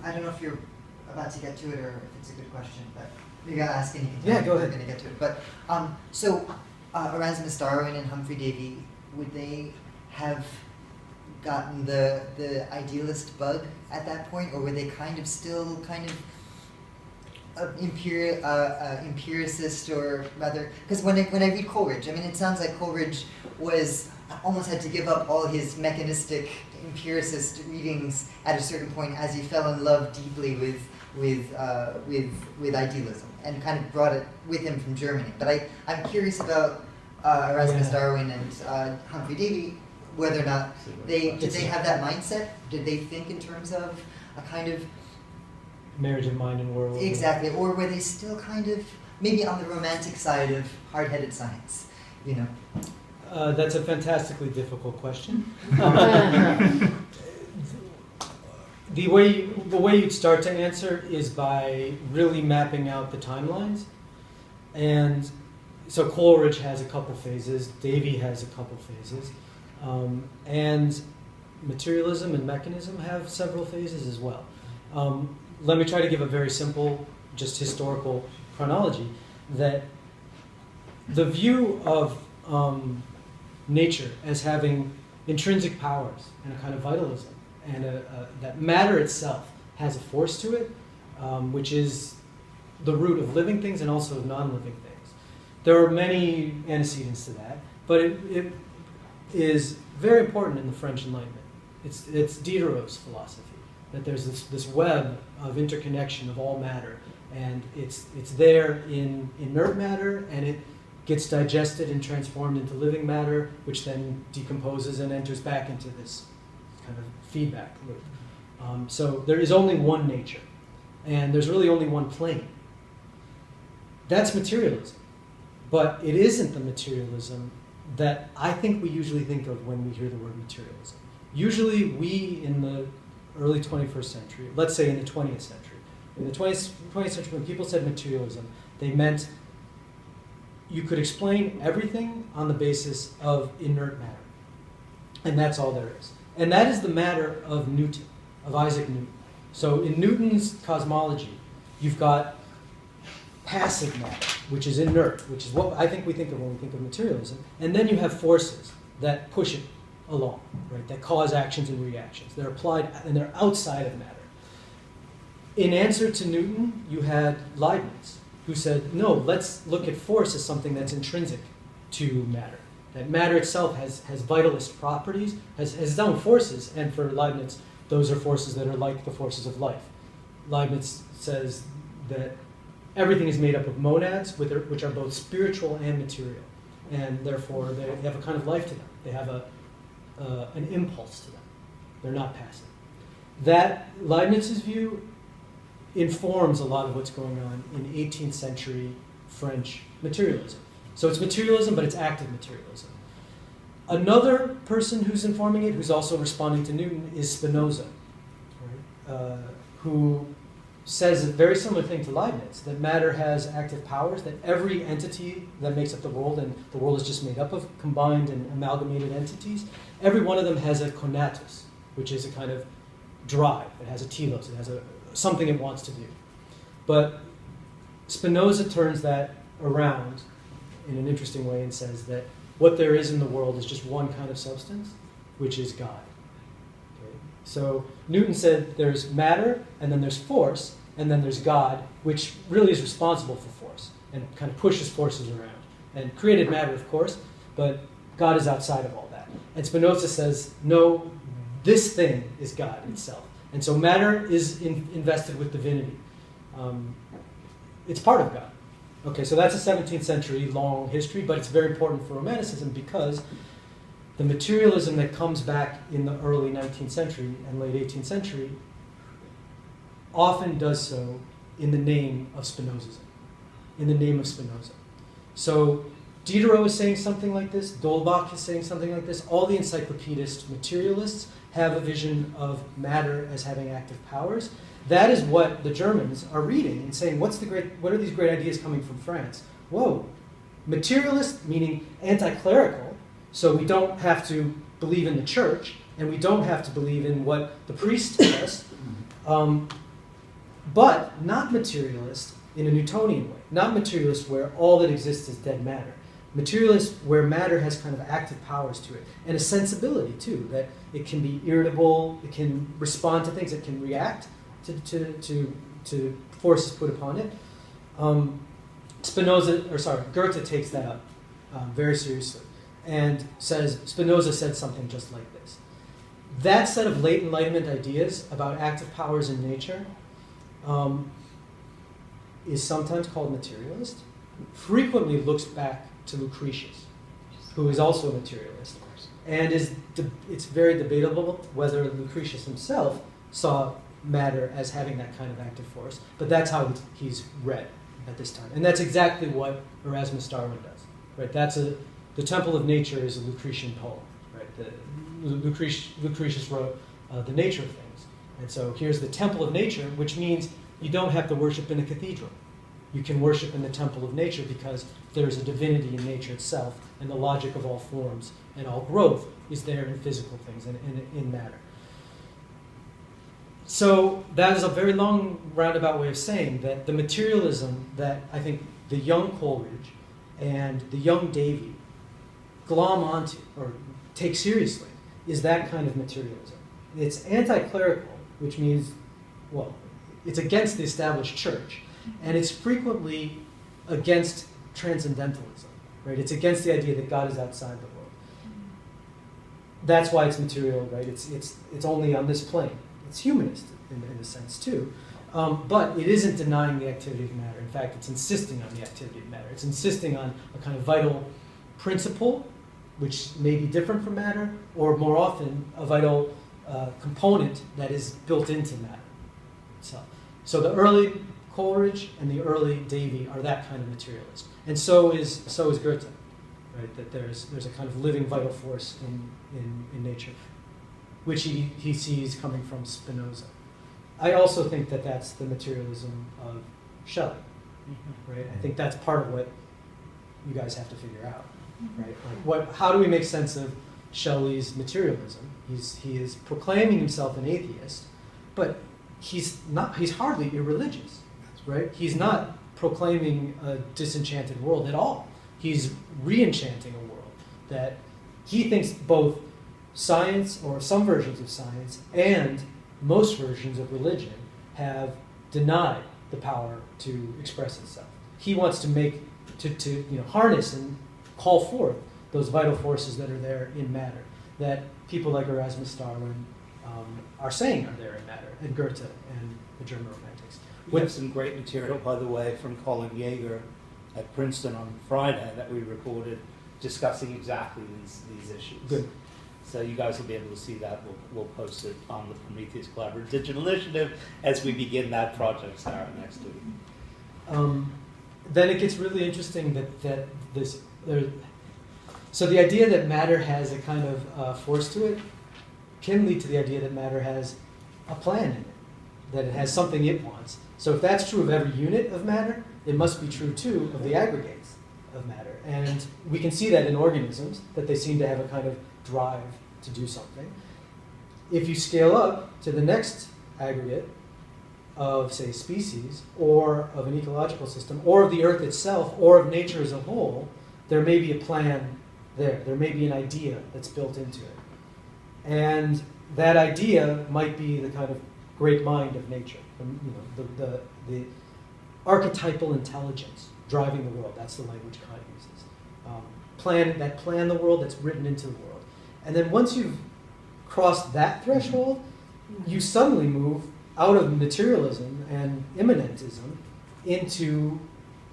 I don't know if you're about to get to it or if it's a good question, but maybe I'll ask and you can Yeah, go ahead. We're going to get to it. But so Erasmus Darwin and Humphrey Davy, would they have gotten the idealist bug at that point, or were they still empiricist, or rather, because when I read Coleridge, I mean, it sounds like Coleridge almost had to give up all his mechanistic empiricist readings at a certain point as he fell in love deeply with idealism and kind of brought it with him from Germany. But I'm curious about Erasmus Darwin and Humphrey Davy, whether or not did they have that mindset? Did they think in terms of a kind of marriage of mind and world? Exactly, or were they still kind of maybe on the romantic side of hard-headed science? You know. That's a fantastically difficult question. The way you'd start to answer is by really mapping out the timelines. And so Coleridge has a couple phases, Davy has a couple phases, and materialism and mechanism have several phases as well. Let me try to give a very simple, just historical chronology, that the view of nature as having intrinsic powers and a kind of vitalism, and that matter itself has a force to it, which is the root of living things and also of non-living things. There are many antecedents to that, but it is very important in the French Enlightenment. It's Diderot's philosophy, that there's this web of interconnection of all matter, and it's there in inert matter, and it gets digested and transformed into living matter, which then decomposes and enters back into this kind of feedback loop. So there is only one nature, and there's really only one plane. That's materialism. But it isn't the materialism that I think we usually think of when we hear the word materialism. Usually we, in the early 21st century, let's say in the 20th century, in the 20th century when people said materialism, they meant you could explain everything on the basis of inert matter. And that's all there is. And that is the matter of Newton, of Isaac Newton. So in Newton's cosmology, you've got passive matter, which is inert, which is what I think we think of when we think of materialism. And then you have forces that push it along, right? That cause actions and reactions. They're applied and they're outside of matter. In answer to Newton, you had Leibniz, who said, no, let's look at force as something that's intrinsic to matter. That matter itself has vitalist properties, has its own forces, and for Leibniz, those are forces that are like the forces of life. Leibniz says that everything is made up of monads, which are both spiritual and material, and therefore they have a kind of life to them. They have an impulse to them. They're not passive. That Leibniz's view informs a lot of what's going on in 18th century French materialism. So it's materialism, but it's active materialism. Another person who's informing it, who's also responding to Newton, is Spinoza, right? Who says a very similar thing to Leibniz, that matter has active powers, that every entity that makes up the world, and the world is just made up of combined and amalgamated entities, every one of them has a conatus, which is a kind of drive. It has a telos, it has something it wants to do. But Spinoza turns that around in an interesting way and says that what there is in the world is just one kind of substance, which is God. Okay? So Newton said there's matter, and then there's force, and then there's God, which really is responsible for force and kind of pushes forces around. And created matter, of course, but God is outside of all that. And Spinoza says, no, this thing is God itself. And so matter is invested with divinity. It's part of God. Okay, so that's a 17th century long history, but it's very important for Romanticism because the materialism that comes back in the early 19th century and late 18th century often does so in the name of Spinozism, in the name of Spinoza. So Diderot is saying something like this, D'Holbach is saying something like this, all the encyclopedist materialists have a vision of matter as having active powers. That is what the Germans are reading and saying, what are these great ideas coming from France? Whoa, materialist, meaning anti-clerical, so we don't have to believe in the church, and we don't have to believe in what the priest tells us. But not materialist in a Newtonian way. Not materialist where all that exists is dead matter. Materialist where matter has kind of active powers to it. And a sensibility, too, that it can be irritable, it can respond to things, it can react to forces put upon it. Goethe takes that up very seriously and says, Spinoza said something just like this. That set of late Enlightenment ideas about active powers in nature is sometimes called materialist, frequently looks back to Lucretius, who is also a materialist. And it's very debatable whether Lucretius himself saw matter as having that kind of active force, but that's how he's read at this time. And that's exactly what Erasmus Darwin does. Right? The Temple of Nature is a Lucretian poem. Right? Lucretius wrote The Nature of Things. And so here's the Temple of Nature, which means you don't have to worship in a cathedral. You can worship in the temple of nature because there's a divinity in nature itself, and the logic of all forms and all growth is there in physical things and in matter. So that is a very long roundabout way of saying that the materialism that I think the young Coleridge and the young Davy glom onto or take seriously is that kind of materialism. It's anti-clerical, which means, well, it's against the established church. And it's frequently against transcendentalism, right? It's against the idea that God is outside the world. That's why it's material, right? It's only on this plane. It's humanist in a sense too, but it isn't denying the activity of matter. In fact, it's insisting on the activity of matter. It's insisting on a kind of vital principle, which may be different from matter, or more often a vital component that is built into matter itself. So the early Coleridge and the early Davy are that kind of materialist, and so is Goethe, right? That there's a kind of living vital force in nature, which he sees coming from Spinoza. I also think that that's the materialism of Shelley, right? I think that's part of what you guys have to figure out, right? Like how do we make sense of Shelley's materialism? He is proclaiming himself an atheist, but he's hardly irreligious. Right? He's not proclaiming a disenchanted world at all. He's re-enchanting a world that he thinks both science, or some versions of science, and most versions of religion have denied the power to express itself. He wants to harness and call forth those vital forces that are there in matter, that people like Erasmus Darwin are saying are there in matter, and Goethe and the German Romantics. We have some great material, by the way, from Colin Yeager at Princeton on Friday that we recorded discussing exactly these issues. Good. So you guys will be able to see that. We'll post it on the Prometheus Collaborative Digital Initiative as we begin that project, Sarah, next week. Then it gets really interesting so the idea that matter has a kind of force to it can lead to the idea that matter has a plan in it, that it has something it wants. So if that's true of every unit of matter, it must be true too of the aggregates of matter. And we can see that in organisms, that they seem to have a kind of drive to do something. If you scale up to the next aggregate of, say, species, or of an ecological system, or of the Earth itself, or of nature as a whole, there may be a plan there. There may be an idea that's built into it. And that idea might be the kind of great mind of nature, the archetypal intelligence driving the world. That's the language Kant uses. Plan the world, that's written into the world. And then once you've crossed that threshold, you suddenly move out of materialism and immanentism into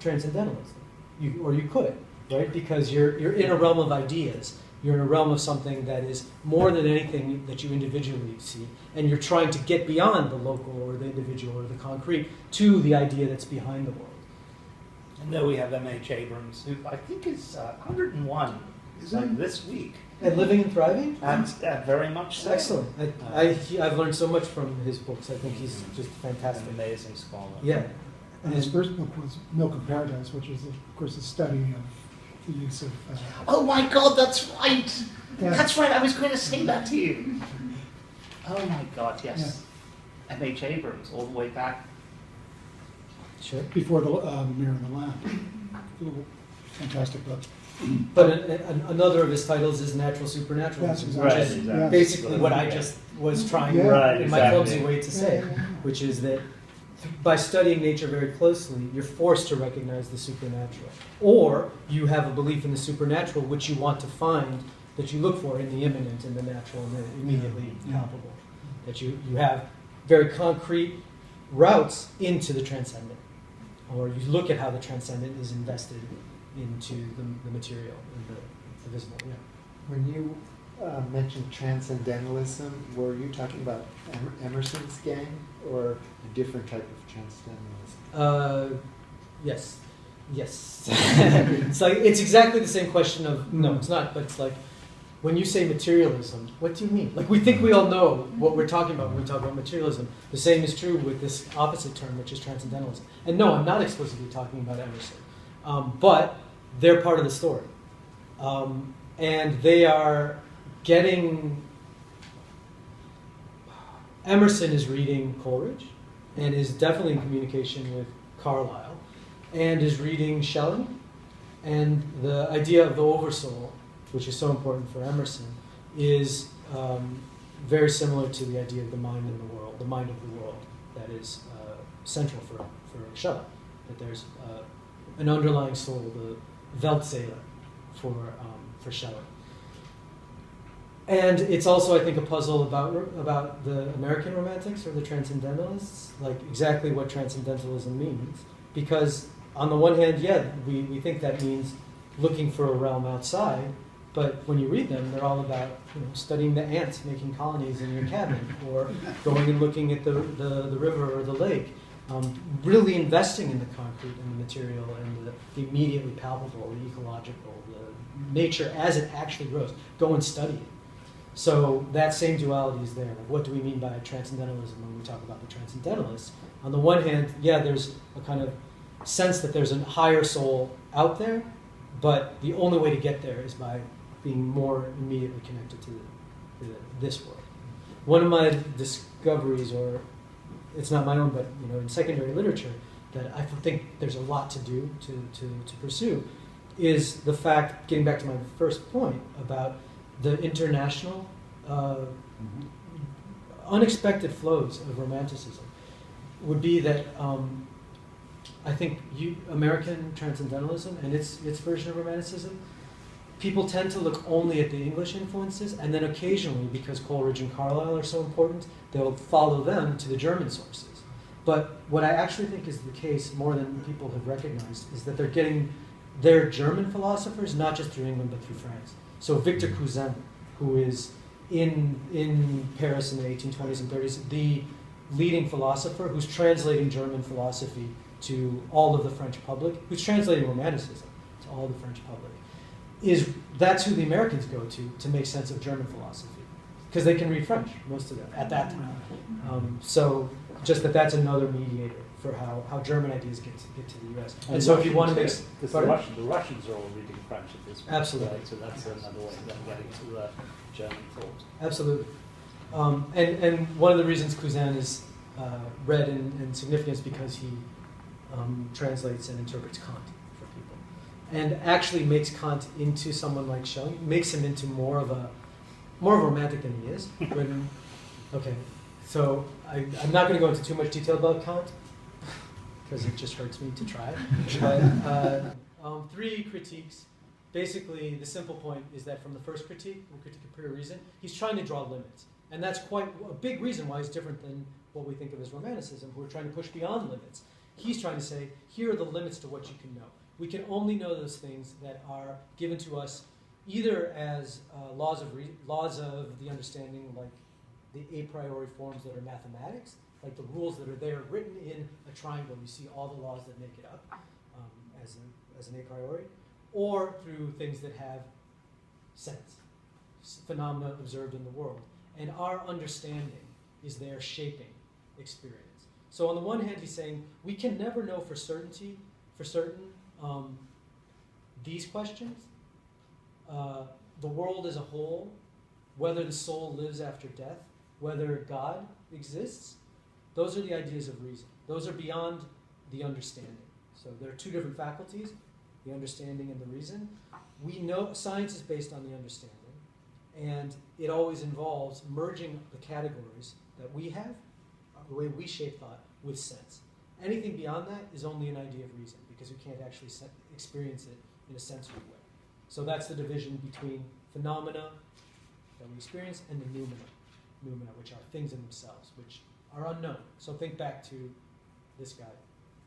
transcendentalism. You could, right? Because you're in a realm of ideas. You're in a realm of something that is more than anything that you individually see, and you're trying to get beyond the local or the individual or the concrete to the idea that's behind the world. And then we have M.H. Abrams, who I think is 101 this week. And Living and Thriving? And very much so. Excellent. I've learned so much from his books. I think he's just fantastic. An amazing scholar. Yeah. And his first book was Milk of Paradise, which is, of course, a study of the use of... oh my God, that's right! Yeah. That's right, I was going to say that to you. Oh my God, yes. M.H. Abrams all the way back. Sure. Before the Mirror and the Lamp. Fantastic book. But another of his titles is Natural Supernatural, Yes, which exactly. is Yes. basically what I just was trying Yeah. Right, in my exactly. clumsy way to say, which is that by studying nature very closely, you're forced to recognize the supernatural. Or you have a belief in the supernatural which you want to find, that you look for in the immanent, in the natural, and the immediately palpable. That you have very concrete routes into the transcendent. Or you look at how the transcendent is invested into the material and the visible. Yeah. When you mentioned transcendentalism, were you talking about Emerson's gang or a different type of transcendentalism? Yes. Yes. It's like, it's exactly the same question of, no, it's not, but it's like, when you say materialism, what do you mean? Like, we think we all know what we're talking about when we talk about materialism. The same is true with this opposite term, which is transcendentalism. And no, I'm not explicitly talking about Emerson. But they're part of the story. And they are getting... Emerson is reading Coleridge and is definitely in communication with Carlyle and is reading Schelling. And the idea of the oversoul, which is so important for Emerson, is very similar to the idea of the mind in the world, the mind of the world, that is central for Schelling. That there's an underlying soul, the Weltseele, for Schelling. And it's also, I think, a puzzle about the American Romantics or the Transcendentalists, like exactly what Transcendentalism means. Because on the one hand, yeah, we think that means looking for a realm outside, but when you read them, they're all about studying the ants making colonies in your cabin, or going and looking at the river or the lake, really investing in the concrete and the material and the immediately palpable, the ecological, the nature as it actually grows. Go and study it. So that same duality is there. Like, what do we mean by transcendentalism when we talk about the transcendentalists? On the one hand, yeah, there's a kind of sense that there's a higher soul out there, but the only way to get there is by being more immediately connected to this world. One of my discoveries, or it's not my own, but in secondary literature, that I think there's a lot to do to pursue, is the fact, getting back to my first point about the international, unexpected flows of romanticism, would be that I think American transcendentalism and its version of romanticism, people tend to look only at the English influences, and then occasionally, because Coleridge and Carlyle are so important, they'll follow them to the German sources. But what I actually think is the case, more than people have recognized, is that they're getting their German philosophers not just through England but through France. So Victor Cousin, who is in Paris in the 1820s and 30s, the leading philosopher who's translating German philosophy to all of the French public, who's translating Romanticism to all the French public, that's who the Americans go to make sense of German philosophy, because they can read French, most of them, at that time. So just that's another mediator for how German ideas get to the U.S. And so if you want to make... Because the Russians are all reading French at this point. Absolutely. Right? So that's another way of them getting to the German thought. Absolutely. And one of the reasons Cousin is read in significance because he translates and interprets Kant for people. And actually makes Kant into someone like Schelling, makes him into more of a romantic than he is. Okay, so I'm not going to go into too much detail about Kant, because it just hurts me to try. But 3 critiques. Basically, the simple point is that from the first critique, the critique of pure reason, he's trying to draw limits. And that's quite a big reason why he's different than what we think of as Romanticism, who are trying to push beyond limits. He's trying to say, here are the limits to what you can know. We can only know those things that are given to us either as laws of the understanding, like the a priori forms that are mathematics, like the rules that are there written in a triangle. You see all the laws that make it up as an a priori, or through things that have sense, phenomena observed in the world. And our understanding is there shaping experience. So on the one hand, he's saying, we can never know for certain these questions, the world as a whole, whether the soul lives after death, whether God exists, Those are the ideas of reason. Those are beyond the understanding. So there are two different faculties, the understanding and the reason. We know science is based on the understanding, and it always involves merging the categories that we have, the way we shape thought, with sense. Anything beyond that is only an idea of reason, because you can't actually experience it in a sensory way. So that's the division between phenomena that we experience and the noumena, which are things in themselves, which are unknown. So think back to this guy.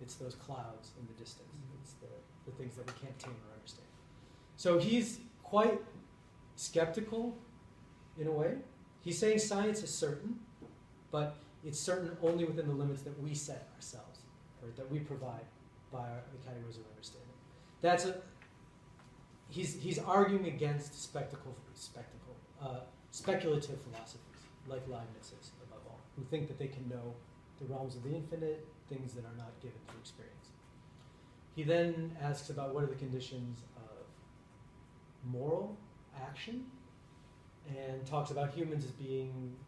It's those clouds in the distance. It's the things that we can't tame or understand. So he's quite skeptical in a way. He's saying science is certain, but it's certain only within the limits that we set ourselves, or that we provide by the categories of understanding. He's arguing against speculative philosophies, like Leibniz's above all, who think that they can know the realms of the infinite, things that are not given through experience. He then asks about what are the conditions of moral action, and talks about humans as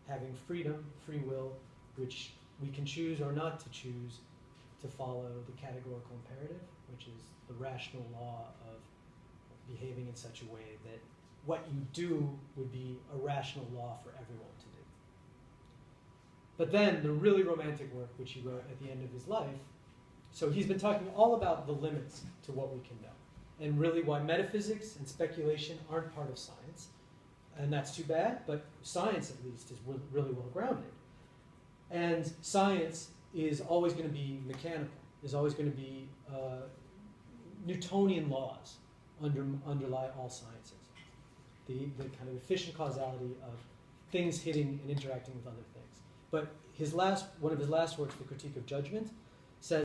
having freedom, free will, which we can choose or not to choose to follow the categorical imperative, which is the rational law of behaving in such a way that what you do would be a rational law for everyone to do. But then the really romantic work, which he wrote at the end of his life, so he's been talking all about the limits to what we can know, and really why metaphysics and speculation aren't part of science. And that's too bad, but science at least is really well grounded. And science is always going to be mechanical, is always going to be Newtonian laws underlie all sciences. The kind of efficient causality of things hitting and interacting with other things. But one of his last works, The Critique of Judgment,